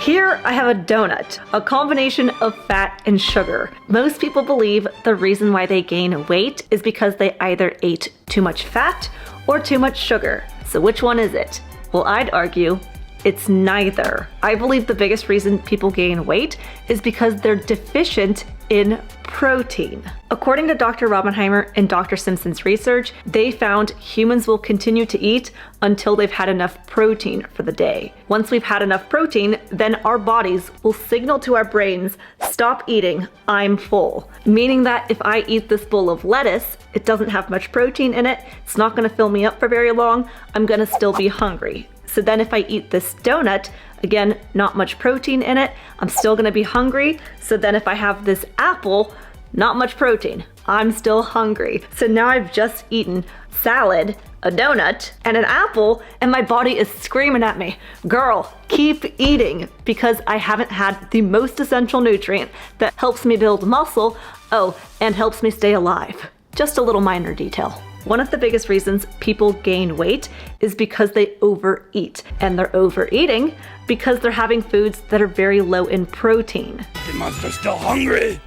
Here I have a donut, a combination of fat and sugar. Most people believe the reason why they gain weight is because they either ate too much fat or too much sugar. So which one is it? Well, I'd argue it's neither. I believe the biggest reason people gain weight is because they're deficient in protein. According to Dr. Robbenheimer and Dr. Simpson's research, they found humans will continue to eat until they've had enough protein for the day. Once we've had enough protein, then our bodies will signal to our brains, stop eating, I'm full. Meaning that if I eat this bowl of lettuce, it doesn't have much protein in it, it's not gonna fill me up for very long, I'm gonna still be hungry. So then if I eat this donut, again, not much protein in it, I'm still gonna be hungry. So then if I have this apple, not much protein, I'm still hungry. So now I've just eaten salad, a donut, and an apple, and my body is screaming at me, girl, keep eating, because I haven't had the most essential nutrient that helps me build muscle, and helps me stay alive. Just a little minor detail. One of the biggest reasons people gain weight is because they overeat, and they're overeating because they're having foods that are very low in protein. The monster's still hungry.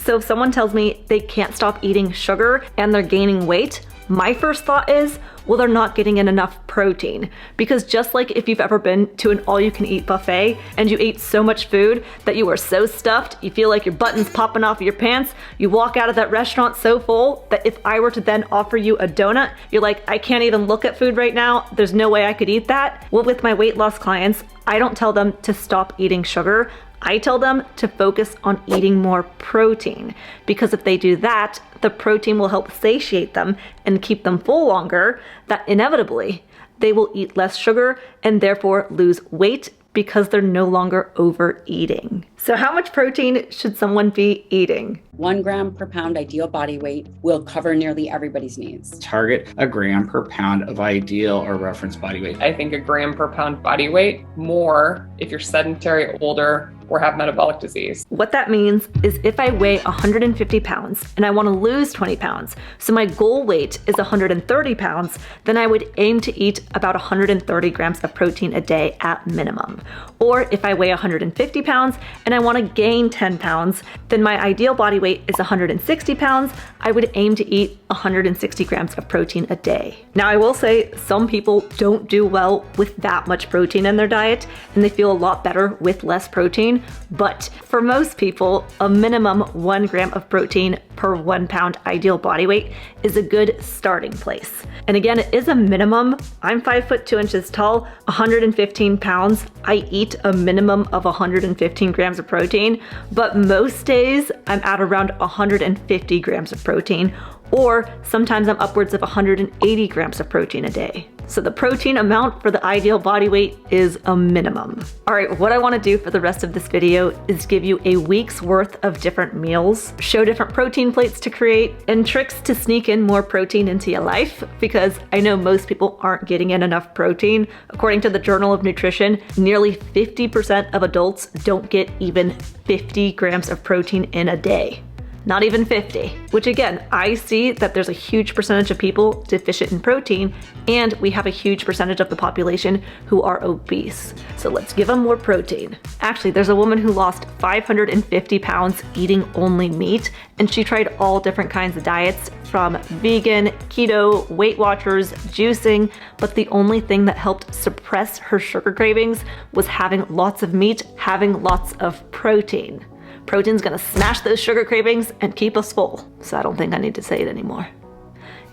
So if someone tells me they can't stop eating sugar and they're gaining weight, my first thought is, well, they're not getting in enough protein. Because just like if you've ever been to an all-you-can-eat buffet and you ate so much food that you were so stuffed, you feel like your buttons popping off of your pants, you walk out of that restaurant so full that if I were to then offer you a donut, you're like, I can't even look at food right now, there's no way I could eat that. Well, with my weight loss clients, I don't tell them to stop eating sugar. I tell them to focus on eating more protein, because if they do that, the protein will help satiate them and keep them full longer, that inevitably they will eat less sugar and therefore lose weight because they're no longer overeating. So how much protein should someone be eating? 1 gram per pound ideal body weight will cover nearly everybody's needs. Target a gram per pound of ideal or reference body weight. I think a gram per pound body weight, more if you're sedentary, older, or have metabolic disease. What that means is if I weigh 150 pounds and I want to lose 20 pounds, so my goal weight is 130 pounds, then I would aim to eat about 130 grams of protein a day at minimum. Or if I weigh 150 pounds and I want to gain 10 pounds, then my ideal body weight is 160 pounds, I would aim to eat 160 grams of protein a day. Now I will say some people don't do well with that much protein in their diet and they feel a lot better with less protein, but for most people, a minimum 1 gram of protein per 1 pound ideal body weight is a good starting place. And again, it is a minimum. I'm 5 foot 2 inches tall, 115 pounds. I eat a minimum of 115 grams of protein, but most days I'm at around 150 grams of protein, or sometimes I'm upwards of 180 grams of protein a day. So the protein amount for the ideal body weight is a minimum. All right, what I want to do for the rest of this video is give you a week's worth of different meals, show different protein plates to create, and tricks to sneak in more protein into your life, because I know most people aren't getting in enough protein. According to the Journal of Nutrition, nearly 50% of adults don't get even 50 grams of protein in a day. Not even 50, which again, I see that there's a huge percentage of people deficient in protein, and we have a huge percentage of the population who are obese. So let's give them more protein. Actually, there's a woman who lost 550 pounds eating only meat, and she tried all different kinds of diets from vegan, keto, Weight Watchers, juicing, but the only thing that helped suppress her sugar cravings was having lots of meat, having lots of protein. Protein's gonna smash those sugar cravings and keep us full. So I don't think I need to say it anymore.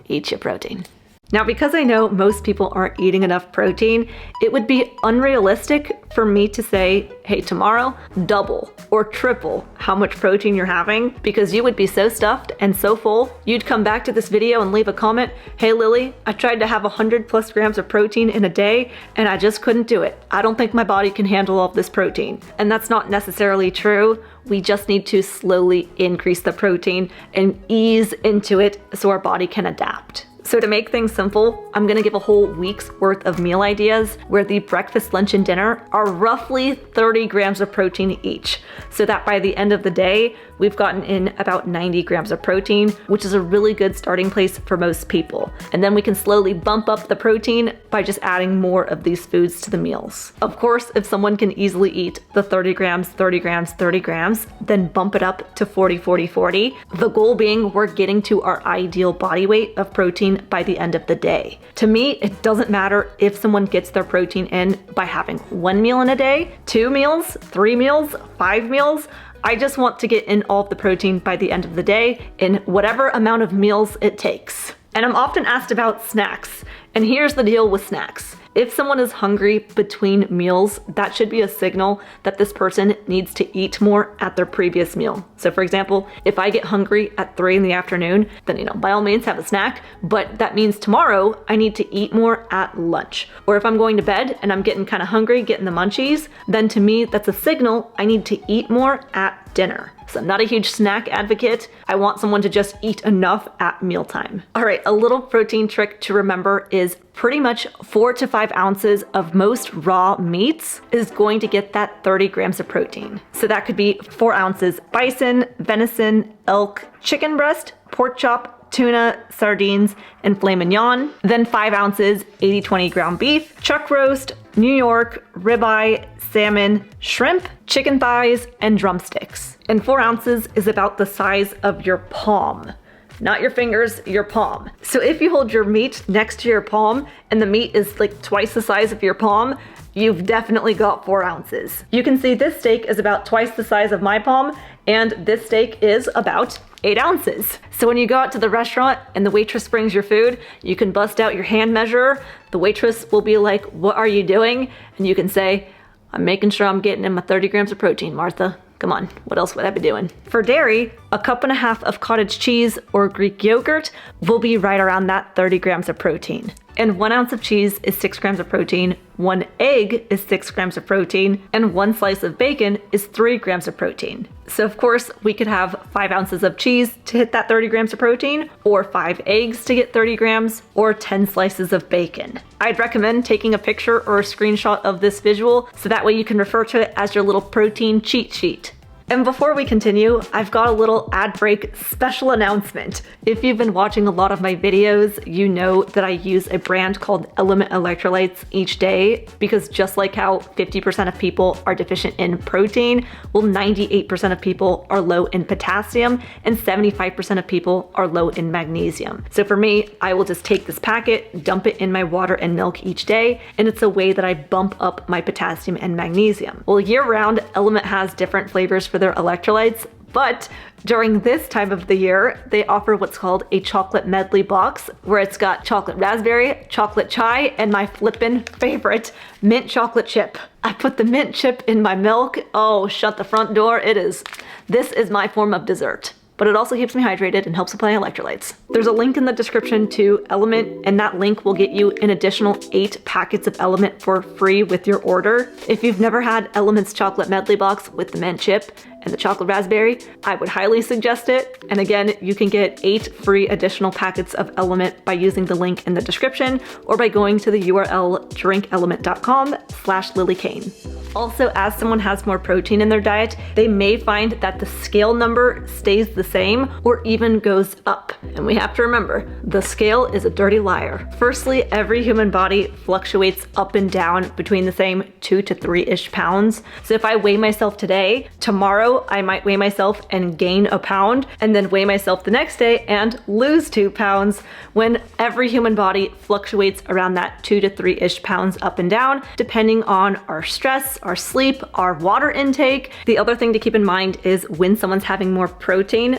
Eat your protein. Now, because I know most people aren't eating enough protein, it would be unrealistic for me to say, hey, tomorrow, double or triple how much protein you're having, because you would be so stuffed and so full, you'd come back to this video and leave a comment, hey Lily, I tried to have 100+ grams of protein in a day and I just couldn't do it. I don't think my body can handle all of this protein. And that's not necessarily true. We just need to slowly increase the protein and ease into it so our body can adapt. So to make things simple, I'm gonna give a whole week's worth of meal ideas where the breakfast, lunch, and dinner are roughly 30 grams of protein each. So that by the end of the day, we've gotten in about 90 grams of protein, which is a really good starting place for most people. And then we can slowly bump up the protein by just adding more of these foods to the meals. Of course, if someone can easily eat the 30 grams, 30 grams, 30 grams, then bump it up to 40, 40, 40. The goal being we're getting to our ideal body weight of protein by the end of the day. To me, it doesn't matter if someone gets their protein in by having 1 meal in a day, 2 meals, 3 meals, 5 meals. I just want to get in all of the protein by the end of the day in whatever amount of meals it takes. And I'm often asked about snacks. And here's the deal with snacks. If someone is hungry between meals, that should be a signal that this person needs to eat more at their previous meal. So for example, if I get hungry at 3 in the afternoon, then by all means have a snack, but that means tomorrow I need to eat more at lunch. Or if I'm going to bed and I'm getting kind of hungry, getting the munchies, then to me that's a signal I need to eat more at dinner. So I'm not a huge snack advocate. I want someone to just eat enough at mealtime. All right, a little protein trick to remember is pretty much 4 to 5 ounces of most raw meats is going to get that 30 grams of protein. So that could be 4 ounces bison, venison, elk, chicken breast, pork chop, tuna, sardines, and filet mignon. Then 5 ounces 80-20 ground beef, chuck roast, New York, ribeye, salmon, shrimp, chicken thighs, and drumsticks. And 4 ounces is about the size of your palm. Not your fingers, your palm. So if you hold your meat next to your palm and the meat is like twice the size of your palm, you've definitely got 4 ounces. You can see this steak is about twice the size of my palm, and this steak is about 8 ounces. So when you go out to the restaurant and the waitress brings your food, you can bust out your hand measurer. The waitress will be like, "What are you doing?" And you can say, "I'm making sure I'm getting in my 30 grams of protein, Martha. Come on, what else would I be doing?" For dairy, 1.5 cups of cottage cheese or Greek yogurt will be right around that 30 grams of protein. And 1 ounce of cheese is 6 grams of protein, 1 egg is 6 grams of protein, and 1 slice of bacon is 3 grams of protein. So of course, we could have 5 ounces of cheese to hit that 30 grams of protein, or 5 eggs to get 30 grams, or 10 slices of bacon. I'd recommend taking a picture or a screenshot of this visual so that way you can refer to it as your little protein cheat sheet. And before we continue, I've got a little ad break special announcement. If you've been watching a lot of my videos, you know that I use a brand called Electrolytes each day, because just like how 50% of people are deficient in protein, well, 98% of people are low in potassium and 75% of people are low in magnesium. So for me, I will just take this packet, dump it in my water and milk each day, and it's a way that I bump up my potassium and magnesium. Well, year round, Element has different flavors for their electrolytes, but during this time of the year, they offer what's called a chocolate medley box, where it's got chocolate raspberry, chocolate chai, and my flippin' favorite, mint chocolate chip. I put the mint chip in my milk. Oh, shut the front door. This is my form of dessert. But it also keeps me hydrated and helps supply electrolytes. There's a link in the description to Element, and that link will get you an additional 8 packets of Element for free with your order. If you've never had Element's chocolate medley box with the mint chip and the chocolate raspberry, I would highly suggest it. And again, you can get 8 free additional packets of Element by using the link in the description or by going to the URL drinkelement.com/LilyKane. Also, as someone has more protein in their diet, they may find that the scale number stays the same or even goes up. And we have to remember, the scale is a dirty liar. Firstly, every human body fluctuates up and down between the same 2 to 3-ish pounds. So if I weigh myself today, tomorrow I might weigh myself and gain a pound, and then weigh myself the next day and lose 2 pounds, when every human body fluctuates around that 2 to 3-ish pounds up and down, depending on our stress, our sleep, our water intake. The other thing to keep in mind is when someone's having more protein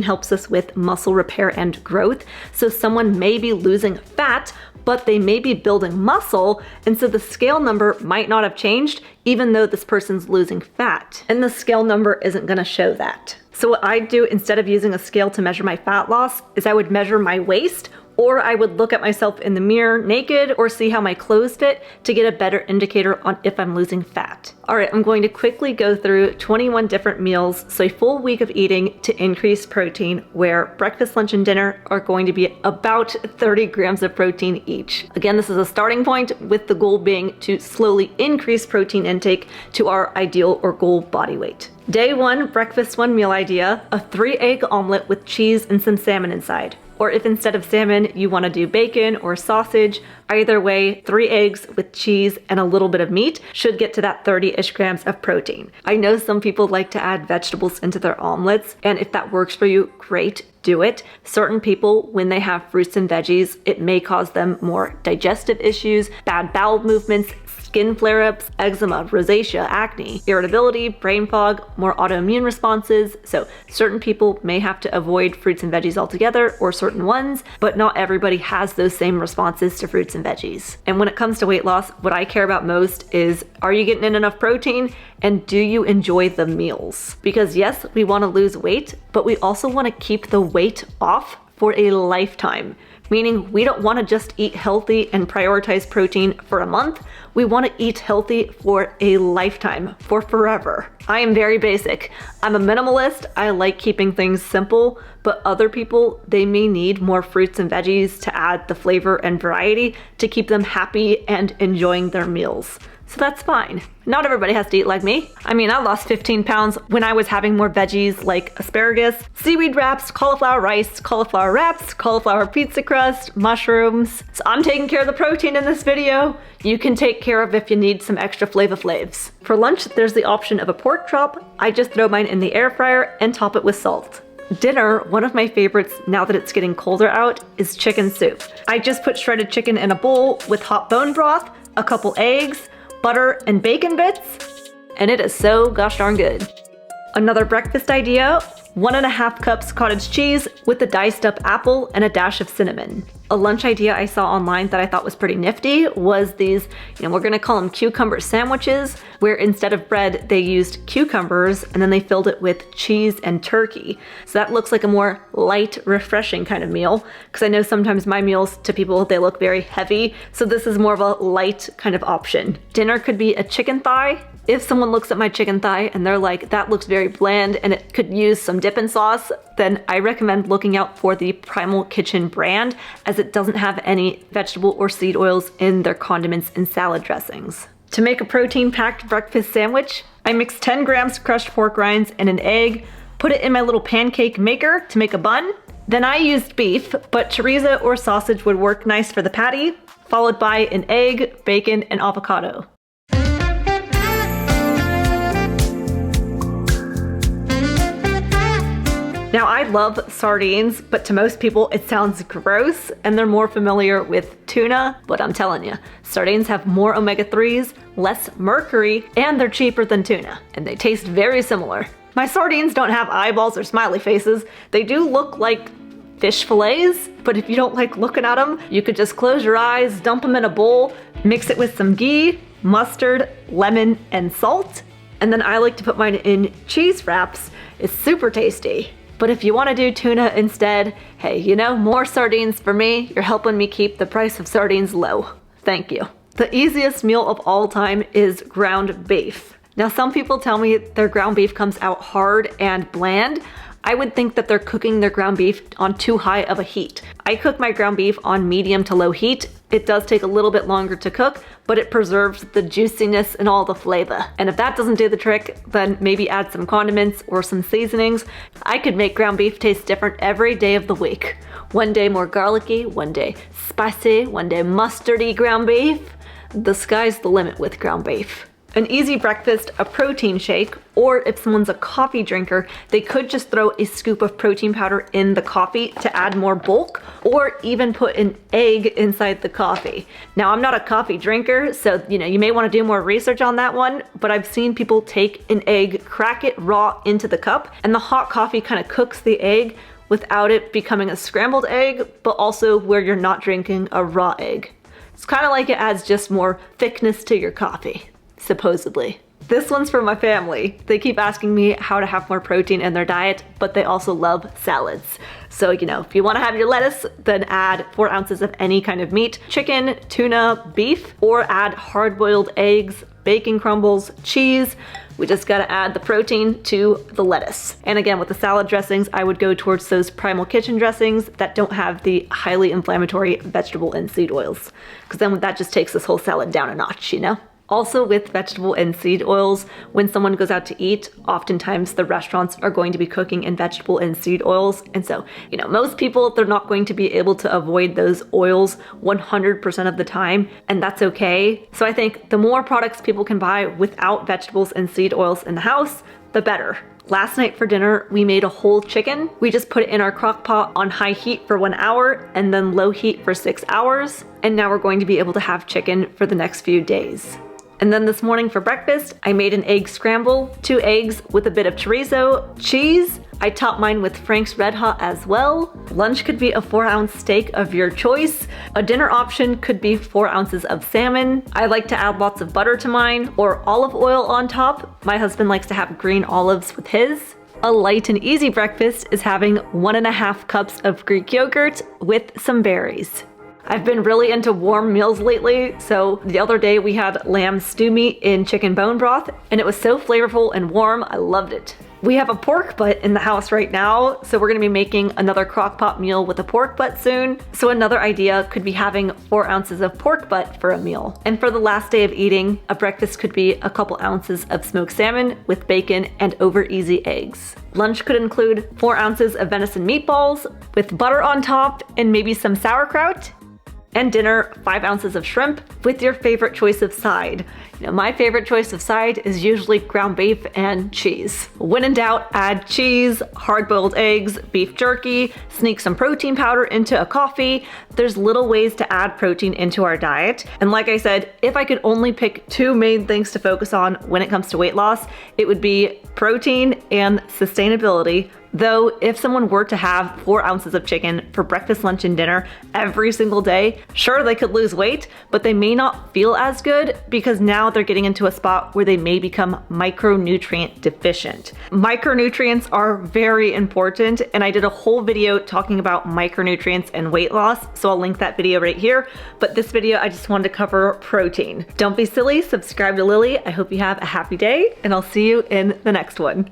helps us with muscle repair and growth. So someone may be losing fat, but they may be building muscle, and so the scale number might not have changed even though this person's losing fat. And the scale number isn't gonna show that. So what I'd do instead of using a scale to measure my fat loss is I would measure my waist Or I would look at myself in the mirror naked or see how my clothes fit to get a better indicator on if I'm losing fat. All right, I'm going to quickly go through 21 different meals, so a full week of eating to increase protein, where breakfast, lunch, and dinner are going to be about 30 grams of protein each. Again, this is a starting point with the goal being to slowly increase protein intake to our ideal or goal body weight. Day 1, breakfast 1 meal idea, a 3-egg omelet with cheese and some salmon inside. Or if instead of salmon, you want to do bacon or sausage, either way, 3 eggs with cheese and a little bit of meat should get to that 30-ish grams of protein. I know some people like to add vegetables into their omelets, and if that works for you, great, do it. Certain people, when they have fruits and veggies, it may cause them more digestive issues, bad bowel movements, skin flare-ups, eczema, rosacea, acne, irritability, brain fog, more autoimmune responses. So certain people may have to avoid fruits and veggies altogether, or certain ones, but not everybody has those same responses to fruits and veggies. And when it comes to weight loss, what I care about most is, are you getting in enough protein? And do you enjoy the meals? Because yes, we want to lose weight, but we also want to keep the weight off for a lifetime. Meaning we don't want to just eat healthy and prioritize protein for a month. We want to eat healthy for a lifetime, for forever. I am very basic. I'm a minimalist. I like keeping things simple, but other people, they may need more fruits and veggies to add the flavor and variety to keep them happy and enjoying their meals. So that's fine. Not everybody has to eat like me. I mean, I lost 15 pounds when I was having more veggies like asparagus, seaweed wraps, cauliflower rice, cauliflower wraps, cauliflower pizza crust, mushrooms. So I'm taking care of the protein in this video. You can take care of if you need some extra Flava Flavs. For lunch, there's the option of a pork chop. I just throw mine in the air fryer and top it with salt. Dinner, one of my favorites now that it's getting colder out, is chicken soup. I just put shredded chicken in a bowl with hot bone broth, a couple eggs, butter, and bacon bits, and it is so gosh darn good. Another breakfast idea, 1.5 cups cottage cheese with a diced up apple and a dash of cinnamon. A lunch idea I saw online that I thought was pretty nifty was these, we're gonna call them cucumber sandwiches, where instead of bread, they used cucumbers and then they filled it with cheese and turkey. So that looks like a more light, refreshing kind of meal, because I know sometimes my meals to people, they look very heavy. So this is more of a light kind of option. Dinner could be a chicken thigh. If someone looks at my chicken thigh and they're like, that looks very bland and it could use some dipping sauce, then I recommend looking out for the Primal Kitchen brand, as it doesn't have any vegetable or seed oils in their condiments and salad dressings. To make a protein-packed breakfast sandwich, I mix 10 grams crushed pork rinds and an egg, put it in my little pancake maker to make a bun. Then I used beef, but chorizo or sausage would work nice for the patty, followed by an egg, bacon, and avocado. Now I love sardines, but to most people it sounds gross and they're more familiar with tuna, but I'm telling you, sardines have more omega-3s, less mercury, and they're cheaper than tuna, and they taste very similar. My sardines don't have eyeballs or smiley faces. They do look like fish fillets, but if you don't like looking at them, you could just close your eyes, dump them in a bowl, mix it with some ghee, mustard, lemon, and salt, and then I like to put mine in cheese wraps. It's super tasty. But if you want to do tuna instead, hey, more sardines for me. You're helping me keep the price of sardines low. Thank you. The easiest meal of all time is ground beef. Now, some people tell me their ground beef comes out hard and bland. I would think that they're cooking their ground beef on too high of a heat. I cook my ground beef on medium to low heat. It does take a little bit longer to cook, but it preserves the juiciness and all the flavor. And if that doesn't do the trick, then maybe add some condiments or some seasonings. I could make ground beef taste different every day of the week. One day more garlicky, one day spicy, one day mustardy ground beef. The sky's the limit with ground beef. An easy breakfast, a protein shake, or if someone's a coffee drinker, they could just throw a scoop of protein powder in the coffee to add more bulk, or even put an egg inside the coffee. Now, I'm not a coffee drinker, so you may want to do more research on that one, but I've seen people take an egg, crack it raw into the cup, and the hot coffee kind of cooks the egg without it becoming a scrambled egg, but also where you're not drinking a raw egg. It's kind of like it adds just more thickness to your coffee. Supposedly. This one's for my family. They keep asking me how to have more protein in their diet, but they also love salads. So, if you want to have your lettuce, then add 4 ounces of any kind of meat, chicken, tuna, beef, or add hard-boiled eggs, bacon crumbles, cheese. We just gotta add the protein to the lettuce. And again, with the salad dressings, I would go towards those Primal Kitchen dressings that don't have the highly inflammatory vegetable and seed oils, because then that just takes this whole salad down a notch, Also, with vegetable and seed oils, when someone goes out to eat, oftentimes the restaurants are going to be cooking in vegetable and seed oils. And so, most people, they're not going to be able to avoid those oils 100% of the time, and that's okay. So I think the more products people can buy without vegetables and seed oils in the house, the better. Last night for dinner, we made a whole chicken. We just put it in our crock pot on high heat for 1 hour and then low heat for 6 hours. And now we're going to be able to have chicken for the next few days. And then this morning for breakfast, I made an egg scramble, 2 eggs with a bit of chorizo, cheese. I topped mine with Frank's Red Hot as well. Lunch could be a 4-ounce steak of your choice. A dinner option could be 4 ounces of salmon. I like to add lots of butter to mine or olive oil on top. My husband likes to have green olives with his. A light and easy breakfast is having 1.5 cups of Greek yogurt with some berries. I've been really into warm meals lately, so the other day we had lamb stew meat in chicken bone broth, and it was so flavorful and warm, I loved it. We have a pork butt in the house right now, so we're gonna be making another crock pot meal with a pork butt soon. So another idea could be having 4 ounces of pork butt for a meal. And for the last day of eating, a breakfast could be a couple ounces of smoked salmon with bacon and over easy eggs. Lunch could include 4 ounces of venison meatballs with butter on top and maybe some sauerkraut. And dinner, 5 ounces of shrimp with your favorite choice of side. My favorite choice of side is usually ground beef and cheese. When in doubt, add cheese, hard-boiled eggs, beef jerky, sneak some protein powder into a coffee. There's little ways to add protein into our diet. And like I said, if I could only pick 2 main things to focus on when it comes to weight loss, it would be protein and sustainability. Though, if someone were to have 4 ounces of chicken for breakfast, lunch, and dinner every single day, sure, they could lose weight, but they may not feel as good because now they're getting into a spot where they may become micronutrient deficient. Micronutrients are very important, and I did a whole video talking about micronutrients and weight loss, so I'll link that video right here. But this video, I just wanted to cover protein. Don't be silly, subscribe to Lily. I hope you have a happy day, and I'll see you in the next one.